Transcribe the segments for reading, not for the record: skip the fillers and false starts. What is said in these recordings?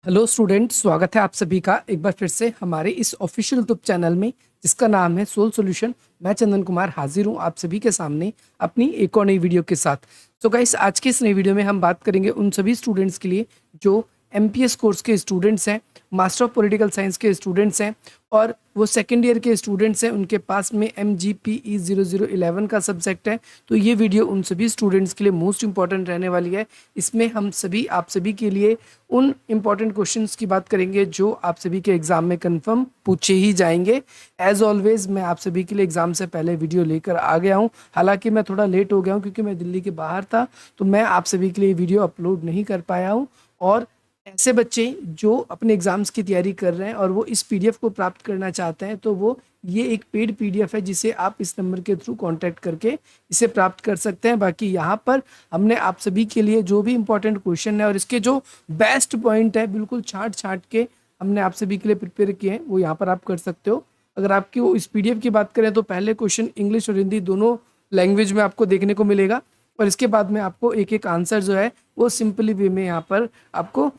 Hello student, स्वागत है आप सभी का एक बार फिर से हमारे इस ऑफिशियल यूट्यूब चैनल में जिसका नाम है सोल सॉल्यूशन। मैं चंदन कुमार हाजिर हूँ आप सभी के सामने अपनी एक और नई वीडियो के साथ। तो गाइस, आज के इस नई वीडियो में हम बात करेंगे उन सभी स्टूडेंट्स के लिए जो एमपीएस कोर्स के स्टूडेंट्स हैं, मास्टर ऑफ पॉलिटिकल साइंस के स्टूडेंट्स हैं और वो सेकेंड ईयर के स्टूडेंट्स हैं, उनके पास में MGPE 0011 का सब्जेक्ट है। तो ये वीडियो उन सभी स्टूडेंट्स के लिए मोस्ट इंपॉर्टेंट रहने वाली है। इसमें हम सभी आप सभी के लिए उन इम्पॉर्टेंट क्वेश्चंस की बात करेंगे जो आप सभी के एग्जाम में कंफर्म पूछे ही जाएंगे। एज ऑलवेज मैं आप सभी के लिए एग्जाम से पहले वीडियो लेकर आ गया हूं। हालांकि मैं थोड़ा लेट हो गया हूं क्योंकि मैं दिल्ली के बाहर था, तो मैं आप सभी के लिए वीडियो अपलोड नहीं कर पाया हूं। और ऐसे बच्चे जो अपने एग्जाम्स की तैयारी कर रहे हैं और वो इस पीडीएफ को प्राप्त करना चाहते हैं, तो वो ये एक पेड पीडीएफ है जिसे आप इस नंबर के थ्रू कांटेक्ट करके इसे प्राप्त कर सकते हैं। बाकी यहाँ पर हमने आप सभी के लिए जो भी इंपॉर्टेंट क्वेश्चन है और इसके जो बेस्ट पॉइंट है बिल्कुल छांट छांट के हमने आप सभी के लिए प्रिपेयर किए हैं, वो यहाँ पर आप कर सकते हो। अगर आपकी वो इस पीडीएफ की बात करें तो पहले क्वेश्चन इंग्लिश और हिंदी दोनों लैंग्वेज में आपको देखने को मिलेगा और इसके बाद में आपको एक एक आंसर जो है वो सिंपली वे में यहाँ पर आपको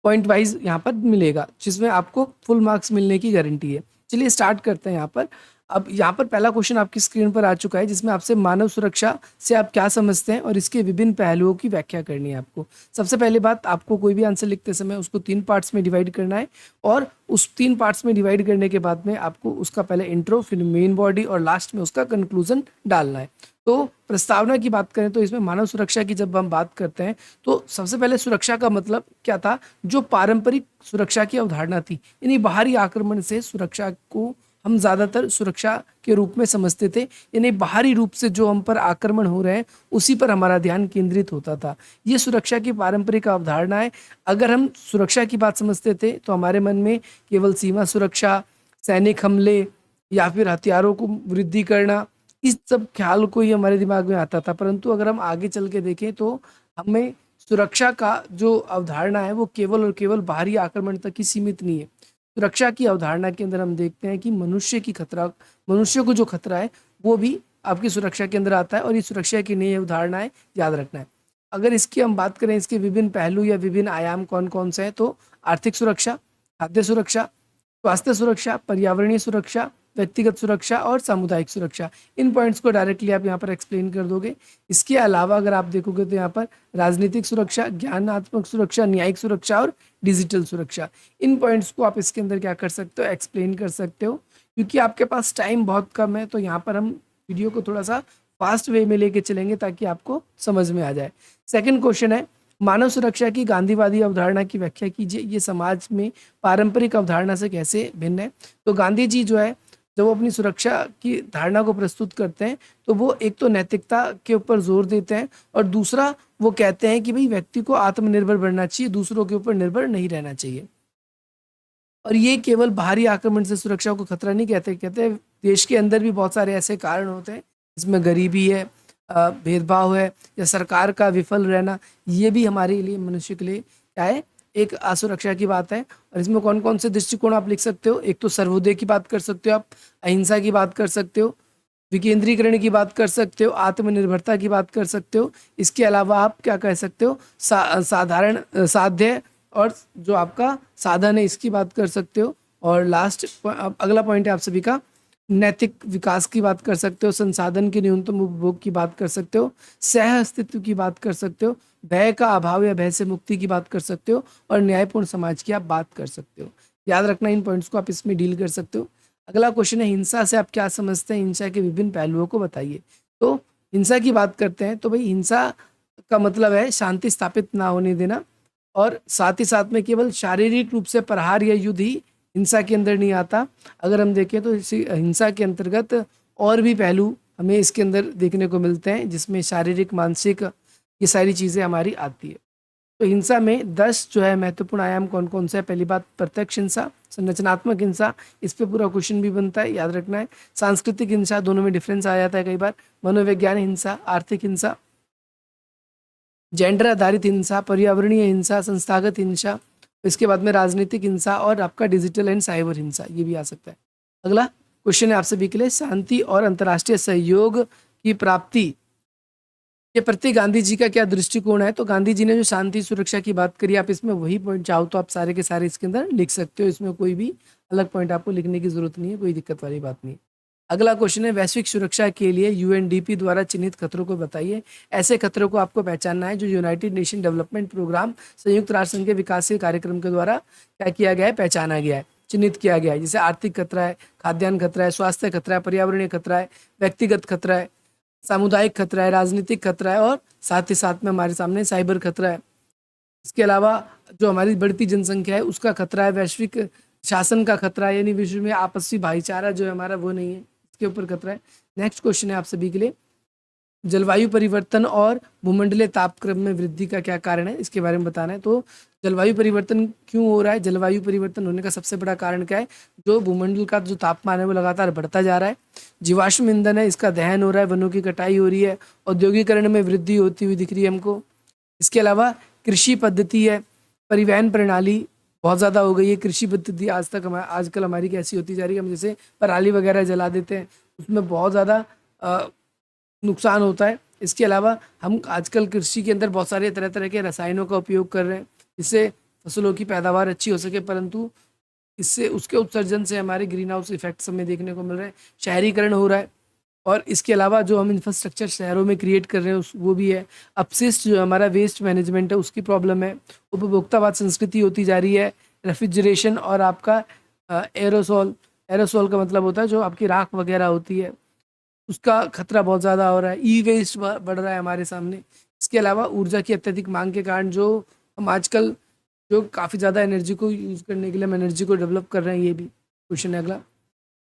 पॉइंट वाइज यहाँ पर मिलेगा, जिसमें आपको फुल मार्क्स मिलने की गारंटी है। चलिए स्टार्ट करते हैं यहाँ पर। अब यहाँ पर पहला क्वेश्चन आपकी स्क्रीन पर आ चुका है जिसमें आपसे मानव सुरक्षा से आप क्या समझते हैं और इसके विभिन्न पहलुओं की व्याख्या करनी है आपको। सबसे पहली बात, आपको कोई भी आंसर लिखते समय उसको 3 पार्ट्स में डिवाइड करना है और उस 3 पार्ट्स में डिवाइड करने के बाद में आपको उसका पहले इंट्रो, फिर मेन बॉडी और लास्ट में उसका कंक्लूजन डालना है। तो प्रस्तावना की बात करें तो इसमें मानव सुरक्षा की जब हम बात करते हैं तो सबसे पहले सुरक्षा का मतलब क्या था। जो पारंपरिक सुरक्षा की अवधारणा थी, यानी बाहरी आक्रमण से सुरक्षा को हम ज़्यादातर सुरक्षा के रूप में समझते थे, यानी बाहरी रूप से जो हम पर आक्रमण हो रहे हैं उसी पर हमारा ध्यान केंद्रित होता था। ये सुरक्षा की पारंपरिक अवधारणा है। अगर हम सुरक्षा की बात समझते थे तो हमारे मन में केवल सीमा सुरक्षा, सैनिक हमले या फिर हथियारों को वृद्धि करना, इस सब ख्याल को ही हमारे दिमाग में आता था। परंतु अगर हम आगे चल के देखें तो हमें सुरक्षा का जो अवधारणा है वो केवल और केवल बाहरी आक्रमण तक ही सीमित नहीं है। सुरक्षा की अवधारणा के अंदर हम देखते हैं कि मनुष्य को जो खतरा है वो भी आपकी सुरक्षा के अंदर आता है और ये सुरक्षा की नई अवधारणा है, याद रखना है। अगर इसकी हम बात करें, इसके विभिन्न पहलू या विभिन्न आयाम कौन कौन से हैं, तो आर्थिक सुरक्षा, खाद्य सुरक्षा, स्वास्थ्य सुरक्षा, पर्यावरणीय सुरक्षा, व्यक्तिगत सुरक्षा और सामुदायिक सुरक्षा। इन पॉइंट्स को डायरेक्टली आप यहाँ पर एक्सप्लेन कर दोगे। इसके अलावा अगर आप देखोगे तो यहाँ पर राजनीतिक सुरक्षा, ज्ञानात्मक सुरक्षा, न्यायिक सुरक्षा और डिजिटल सुरक्षा, इन पॉइंट्स को आप इसके अंदर क्या कर सकते हो, एक्सप्लेन कर सकते हो। क्योंकि आपके पास टाइम बहुत कम है तो यहाँ पर हम वीडियो को थोड़ा सा फास्ट वे में लेके चलेंगे ताकि आपको समझ में आ जाए। सेकंड क्वेश्चन है, मानव सुरक्षा की गांधीवादी अवधारणा की व्याख्या कीजिए। ये समाज में पारंपरिक अवधारणा से कैसे भिन्न है। तो गांधी जी जो है, जब वो अपनी सुरक्षा की धारणा को प्रस्तुत करते हैं तो वो एक तो नैतिकता के ऊपर जोर देते हैं और दूसरा वो कहते हैं कि भाई व्यक्ति को आत्मनिर्भर बनना चाहिए, दूसरों के ऊपर निर्भर नहीं रहना चाहिए। और ये केवल बाहरी आक्रमण से सुरक्षा को खतरा नहीं कहते, कहते हैं देश के अंदर भी बहुत सारे ऐसे कारण होते हैं जिसमें गरीबी है, भेदभाव है या सरकार का विफल रहना, ये भी हमारे लिए, मनुष्य के लिए क्या है, एक असुरक्षा की बात है। और इसमें कौन कौन से दृष्टिकोण आप लिख सकते हो, एक तो सर्वोदय की बात कर सकते हो आप, अहिंसा की बात कर सकते हो, विकेंद्रीकरण की बात कर सकते हो, आत्मनिर्भरता की बात कर सकते हो। इसके अलावा आप क्या कह सकते हो, साधारण साध्य और जो आपका साधन है इसकी बात कर सकते हो। और लास्ट अगला पॉइंट है आप सभी का, नैतिक विकास की बात कर सकते हो, संसाधन के न्यूनतम उपभोग की बात कर सकते हो, सह अस्तित्व की बात कर सकते हो, भय का अभाव या भय से मुक्ति की बात कर सकते हो और न्यायपूर्ण समाज की आप बात कर सकते हो। याद रखना, इन पॉइंट्स को आप इसमें डील कर सकते हो। अगला क्वेश्चन है, हिंसा से आप क्या समझते हैं, हिंसा के विभिन्न पहलुओं को बताइए। तो हिंसा की बात करते हैं तो भाई हिंसा का मतलब है शांति स्थापित ना होने देना, और साथ ही साथ में केवल शारीरिक रूप से प्रहार या युद्ध ही हिंसा के अंदर नहीं आता। अगर हम देखें तो इसी हिंसा के अंतर्गत और भी पहलू हमें इसके अंदर देखने को मिलते हैं जिसमें शारीरिक, मानसिक, ये सारी चीज़ें हमारी आती है। तो हिंसा में 10 जो है महत्वपूर्ण आयाम कौन कौन से है। पहली बात, प्रत्यक्ष हिंसा, संरचनात्मक हिंसा, इस पे पूरा क्वेश्चन भी बनता है, याद रखना है। सांस्कृतिक हिंसा, दोनों में डिफरेंस आ जाता है कई बार। मनोविज्ञान हिंसा, आर्थिक हिंसा, जेंडर आधारित हिंसा, पर्यावरणीय हिंसा, संस्थागत हिंसा, इसके बाद में राजनीतिक हिंसा और आपका डिजिटल एंड साइबर हिंसा, ये भी आ सकता है। अगला क्वेश्चन है आप सभी के लिए, शांति और अंतर्राष्ट्रीय सहयोग की प्राप्ति ये प्रति गांधी जी का क्या दृष्टिकोण है, तो गांधी जी ने जो शांति सुरक्षा की बात करी, आप इसमें वही पॉइंट चाहो तो आप सारे के सारे इसके अंदर लिख सकते हो, इसमें कोई भी अलग पॉइंट आपको लिखने की जरूरत नहीं है, कोई दिक्कत वाली बात नहीं है। अगला क्वेश्चन है, वैश्विक सुरक्षा के लिए यूएनडीपी द्वारा चिन्हित खतरों को बताइए। ऐसे खतरों को आपको पहचानना है जो यूनाइटेड नेशन डेवलपमेंट प्रोग्राम, संयुक्त राष्ट्र संघ के विकासीय कार्यक्रम के द्वारा क्या किया गया है, पहचाना गया है, चिन्हित किया गया है। जैसे आर्थिक खतरा है, खाद्यान्न खतरा है, स्वास्थ्य खतरा है, पर्यावरणीय खतरा है, व्यक्तिगत खतरा है, सामुदायिक खतरा है, राजनीतिक खतरा है, और साथ ही साथ में हमारे सामने साइबर खतरा है। इसके अलावा जो हमारी बढ़ती जनसंख्या है उसका खतरा है, वैश्विक शासन का खतरा है, यानी विश्व में आपसी भाईचारा जो है हमारा वो नहीं है, इसके ऊपर खतरा है। नेक्स्ट क्वेश्चन है आप सभी के लिए, जलवायु परिवर्तन और भूमंडलीय तापक्रम में वृद्धि का क्या कारण है, इसके बारे में बताना है। तो जलवायु परिवर्तन क्यों हो रहा है, जलवायु परिवर्तन होने का सबसे बड़ा कारण क्या है, जो भूमंडल का जो तापमान है वो लगातार बढ़ता जा रहा है, जीवाश्म ईंधन है इसका दहन हो रहा है, वनों की कटाई हो रही है, औद्योगिकरण में वृद्धि होती हुई दिख रही है हमको। इसके अलावा कृषि पद्धति है, परिवहन प्रणाली बहुत ज़्यादा हो गई है। कृषि पद्धति आजकल हमारी कैसी होती जा रही है, हम जैसे पराली वगैरह जला देते हैं, उसमें बहुत ज़्यादा नुकसान होता है। इसके अलावा हम आजकल कृषि के अंदर बहुत सारे तरह तरह के रसायनों का उपयोग कर रहे हैं, जिससे फसलों की पैदावार अच्छी हो सके, परंतु इससे उसके उत्सर्जन से हमारे ग्रीन हाउस इफेक्ट्स हमें देखने को मिल रहे हैं, शहरीकरण हो रहा है, और इसके अलावा जो हम इंफ्रास्ट्रक्चर शहरों में क्रिएट कर रहे हैं वो भी है। अपशिष्ट जो हमारा वेस्ट मैनेजमेंट है उसकी प्रॉब्लम है, उपभोक्तावाद संस्कृति होती जा रही है, रेफ्रिजरेशन और आपका एरोसोल, एरोसोल का मतलब होता है जो आपकी राख वगैरह होती है, उसका खतरा बहुत ज़्यादा हो रहा है, ई वेस्ट बढ़ रहा है हमारे सामने। इसके अलावा ऊर्जा की अत्यधिक मांग के कारण जो हम आजकल जो काफ़ी ज़्यादा एनर्जी को यूज़ करने के लिए हम एनर्जी को डेवलप कर रहे हैं, ये भी क्वेश्चन है अगला।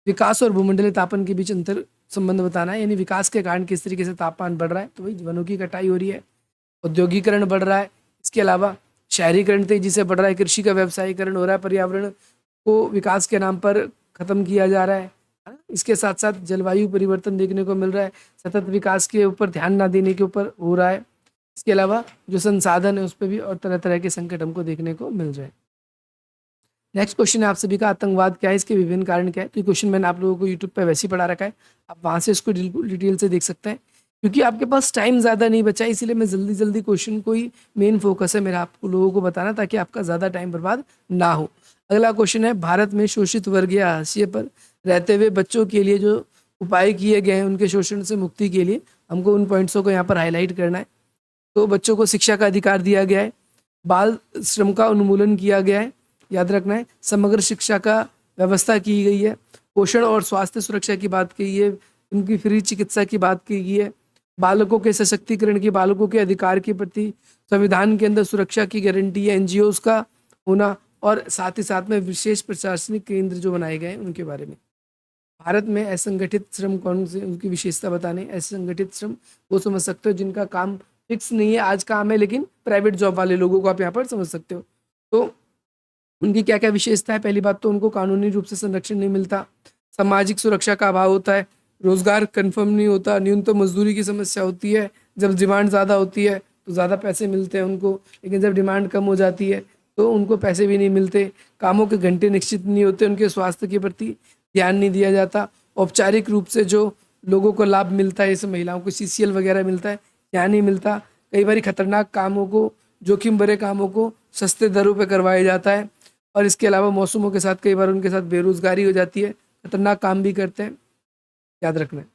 विकास और भूमंडलीय तापन के बीच अंतर संबंध बताना है, यानी विकास के कारण किस तरीके से तापमान बढ़ रहा है, तो वही वनों की कटाई हो रही है, औद्योगिकरण बढ़ रहा है, इसके अलावा शहरीकरण तेजी से बढ़ रहा है, कृषि का व्यवसायीकरण हो रहा है, पर्यावरण को विकास के नाम पर खत्म किया जा रहा है ना? इसके साथ साथ जलवायु परिवर्तन देखने को मिल रहा है, सतत विकास के ऊपर ध्यान ना देने के ऊपर हो रहा है। इसके अलावा जो संसाधन है उस पर भी और तरह तरह के संकट हमको देखने को मिल रहे हैं। नेक्स्ट क्वेश्चन है आप सभी का, आतंकवाद क्या है, इसके विभिन्न कारण क्या है। तो ये क्वेश्चन मैंने आप लोगों को यूट्यूब पे वैसे ही पढ़ा रखा है, आप वहाँ से इसको डिटेल से देख सकते हैं। क्योंकि आपके पास टाइम ज़्यादा नहीं बचा, इसीलिए मैं जल्दी जल्दी क्वेश्चन को ही मेन फोकस है मेरा आपको लोगों को बताना, ताकि आपका ज़्यादा टाइम बर्बाद ना हो। अगला क्वेश्चन है, भारत में शोषित वर्ग या हाशिए पर रहते हुए बच्चों के लिए जो उपाय किए गए हैं उनके शोषण से मुक्ति के लिए, हमको उन पॉइंट्सों को यहाँ पर हाईलाइट करना है। तो बच्चों को शिक्षा का अधिकार दिया गया है, बाल श्रम का उन्मूलन किया गया है, याद रखना है, समग्र शिक्षा का व्यवस्था की गई है, पोषण और स्वास्थ्य सुरक्षा की बात की है, उनकी फ्री चिकित्सा की बात की गई है, बालकों के सशक्तिकरण की, बालकों के अधिकार के प्रति संविधान के अंदर सुरक्षा की गारंटी है, एनजीओज का होना, और साथ ही साथ में विशेष प्रशासनिक केंद्र जो बनाए गए हैं उनके बारे में। भारत में असंगठित श्रम कौन से, उनकी विशेषता बताने। असंगठित श्रम वो समझ सकते हो जिनका काम फिक्स नहीं है, आज काम है लेकिन प्राइवेट जॉब वाले लोगों को आप यहाँ पर समझ सकते हो। तो उनकी क्या क्या विशेषता है, पहली बात तो उनको कानूनी रूप से संरक्षण नहीं मिलता, सामाजिक सुरक्षा का अभाव होता है, रोजगार कन्फर्म नहीं होता, न्यूनतम मजदूरी की समस्या होती है, जब डिमांड ज़्यादा होती है तो ज़्यादा पैसे मिलते हैं उनको, लेकिन जब डिमांड कम हो जाती है तो उनको पैसे भी नहीं मिलते, कामों के घंटे निश्चित नहीं होते, उनके स्वास्थ्य के प्रति ध्यान नहीं दिया जाता, औपचारिक रूप से जो लोगों को लाभ मिलता है, जैसे महिलाओं को सीसीएल वगैरह मिलता है, यहाँ नहीं मिलता। कई बार खतरनाक कामों को, जोखिम भरे कामों को सस्ते दरों पर करवाया जाता है, और इसके अलावा मौसमों के साथ कई बार उनके साथ बेरोजगारी हो जाती है, खतरनाक काम भी करते हैं, याद रखना है।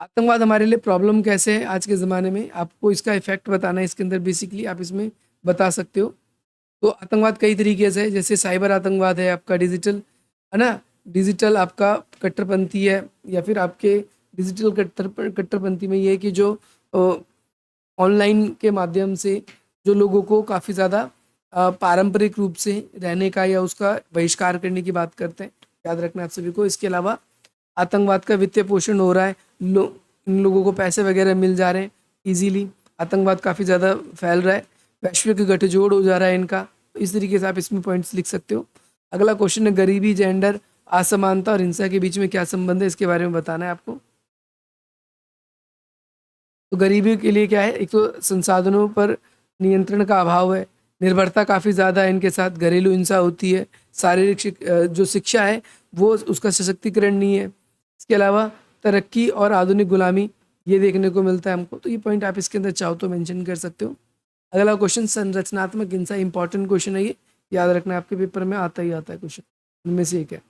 आतंकवाद हमारे लिए प्रॉब्लम कैसे है आज के ज़माने में, आपको इसका इफेक्ट बताना है, इसके अंदर बेसिकली आप इसमें बता सकते हो। तो आतंकवाद कई तरीके से है, जैसे साइबर आतंकवाद है, आपका डिजिटल है ना, डिजिटल आपका कट्टरपंथी है, या फिर आपके डिजिटल कट्टरपंथी में ये है कि जो ऑनलाइन के माध्यम से जो लोगों को काफ़ी ज़्यादा पारंपरिक रूप से रहने का या उसका बहिष्कार करने की बात करते हैं, याद रखना आप सभी को। इसके अलावा आतंकवाद का वित्तीय पोषण हो रहा है, इन लोगों को पैसे वगैरह मिल जा रहे हैं इजीली, आतंकवाद काफ़ी ज़्यादा फैल रहा है, वैश्विक गठजोड़ हो जा रहा है इनका, तो इस तरीके से आप इसमें पॉइंट्स लिख सकते हो। अगला क्वेश्चन है, गरीबी, जेंडर, असमानता और हिंसा के बीच में क्या संबंध है, इसके बारे में बताना है आपको। तो गरीबी के लिए क्या है, एक तो संसाधनों पर नियंत्रण का अभाव है, निर्भरता काफ़ी ज़्यादा है इनके साथ, घरेलू हिंसा होती है, शारीरिक जो शिक्षा है वो उसका सशक्तिकरण नहीं है। इसके अलावा तरक्की और आधुनिक गुलामी, ये देखने को मिलता है हमको। तो ये पॉइंट आप इसके अंदर चाहो तो मेंशन कर सकते हो। अगला क्वेश्चन संरचनात्मक हिंसा, इंपॉर्टेंट क्वेश्चन है ये, याद रखना आपके पेपर में आता ही आता है क्वेश्चन, इनमें से एक है।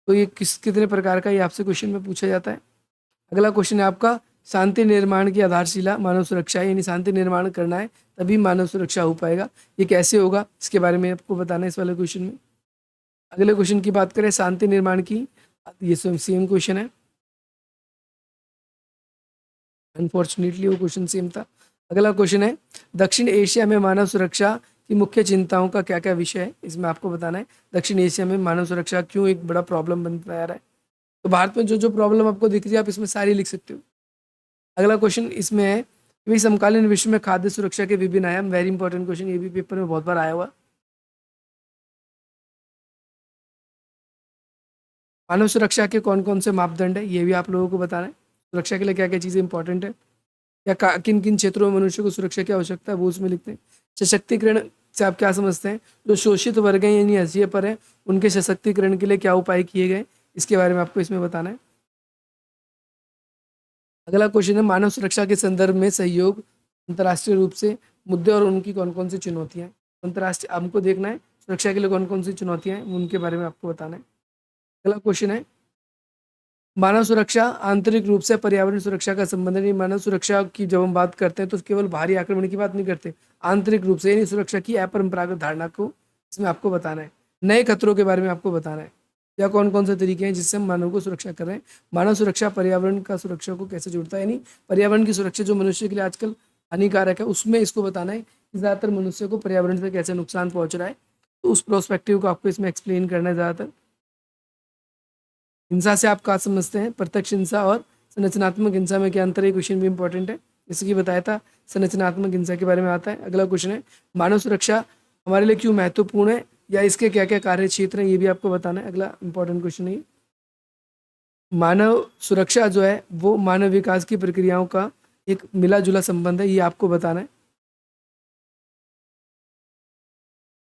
तो ये कितने प्रकार का ये आपसे क्वेश्चन में पूछा जाता है। अगला क्वेश्चन है आपका शांति निर्माण की आधारशिला मानव सुरक्षा है, यानी शांति निर्माण करना है तभी मानव सुरक्षा हो पाएगा। ये कैसे होगा इसके बारे में आपको बताना है इस वाले क्वेश्चन में। अगले क्वेश्चन की बात करें शांति निर्माण की, ये सेम क्वेश्चन है, अनफॉर्चुनेटली वो क्वेश्चन सेम था। अगला क्वेश्चन है दक्षिण एशिया में मानव सुरक्षा की मुख्य चिंताओं का क्या क्या विषय है, इसमें आपको बताना है दक्षिण एशिया में मानव सुरक्षा क्यों एक बड़ा प्रॉब्लम बनता जा रहा है। तो भारत में जो जो प्रॉब्लम आपको दिख रही है आप इसमें सारी लिख सकते हो। अगला क्वेश्चन इसमें है कि समकालीन विश्व में खाद्य सुरक्षा के विभिन्न आयाम, वेरी इंपॉर्टेंट क्वेश्चन, ये भी पेपर में बहुत बार आया हुआ। मानव सुरक्षा के कौन कौन से मापदंड है ये भी आप लोगों को बताना है। सुरक्षा के लिए क्या क्या चीज़ें इंपॉर्टेंट है, या किन किन क्षेत्रों में मनुष्य को सुरक्षा की आवश्यकता है वो उसमें लिखते हैं। सशक्तिकरण से आप क्या समझते हैं, जो शोषित वर्ग हैं यानी हसीिए पर हैं उनके सशक्तिकरण के लिए क्या उपाय किए गए, इसके बारे में आपको इसमें बताना है। अगला क्वेश्चन है मानव सुरक्षा के संदर्भ में सहयोग, अंतर्राष्ट्रीय रूप से मुद्दे और उनकी कौन कौन सी चुनौतियां हैं। अंतर्राष्ट्रीय हमको देखना है सुरक्षा के लिए कौन कौन सी चुनौतियां हैं उनके बारे में आपको बताना है। अगला क्वेश्चन है मानव सुरक्षा आंतरिक रूप से पर्यावरण सुरक्षा का संबंध है। मानव सुरक्षा की जब हम बात करते हैं तो केवल बाहरी आक्रमण की बात नहीं करते, आंतरिक रूप से यानी सुरक्षा की अपरंपरागत धारणा को इसमें आपको बताना है। नए खतरों के बारे में आपको बताना है, या कौन कौन से तरीके हैं जिससे हम मानव को सुरक्षा कर रहे हैं। मानव सुरक्षा पर्यावरण का सुरक्षा को कैसे जोड़ता है, यानी पर्यावरण की सुरक्षा जो मनुष्य के लिए आजकल हानिकारक है उसमें इसको बताना है कि ज़्यादातर मनुष्य को पर्यावरण से कैसे नुकसान पहुंच रहा है, तो उस प्रोस्पेक्टिव को आपको इसमें एक्सप्लेन करना है। ज़्यादातर हिंसा से आप क्या समझते हैं, प्रत्यक्ष हिंसा और संरचनात्मक हिंसा में क्या अंतर है, क्वेश्चन भी इंपॉर्टेंट है, जैसे कि बताया था संरचनात्मक हिंसा के बारे में आता है। अगला क्वेश्चन है मानव सुरक्षा हमारे लिए क्यों महत्वपूर्ण है, या इसके क्या क्या कार्य क्षेत्र हैं ये भी आपको बताना है। अगला इंपॉर्टेंट क्वेश्चन है मानव सुरक्षा जो है वो मानव विकास की प्रक्रियाओं का एक मिला जुला संबंध है, ये आपको बताना है।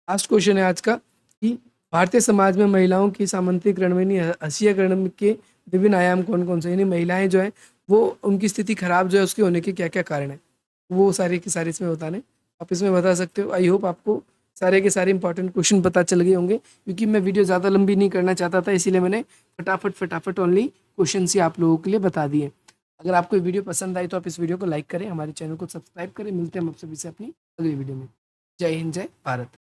लास्ट क्वेश्चन है आज का कि भारतीय समाज में महिलाओं की सामंतीकरण में यानी हसीकरण के विभिन्न आयाम कौन कौन से, यानी महिलाएं जो है वो उनकी स्थिति खराब जो है उसके होने के क्या क्या कारण है, वो सारे के सारे इसमें बताने आप इसमें बता सकते हो। आई होप आपको सारे के सारे इंपॉर्टेंट क्वेश्चन पता चल गए होंगे, क्योंकि मैं वीडियो ज़्यादा लंबी नहीं करना चाहता था, इसीलिए मैंने फटाफट ओनली क्वेश्चन ही आप लोगों के लिए बता दिए। अगर आपको वीडियो पसंद आई तो आप इस वीडियो को लाइक करें, हमारे चैनल को सब्सक्राइब करें। मिलते हैं हम आप सभी से अपनी अगली वीडियो में। जय हिंद, जय भारत।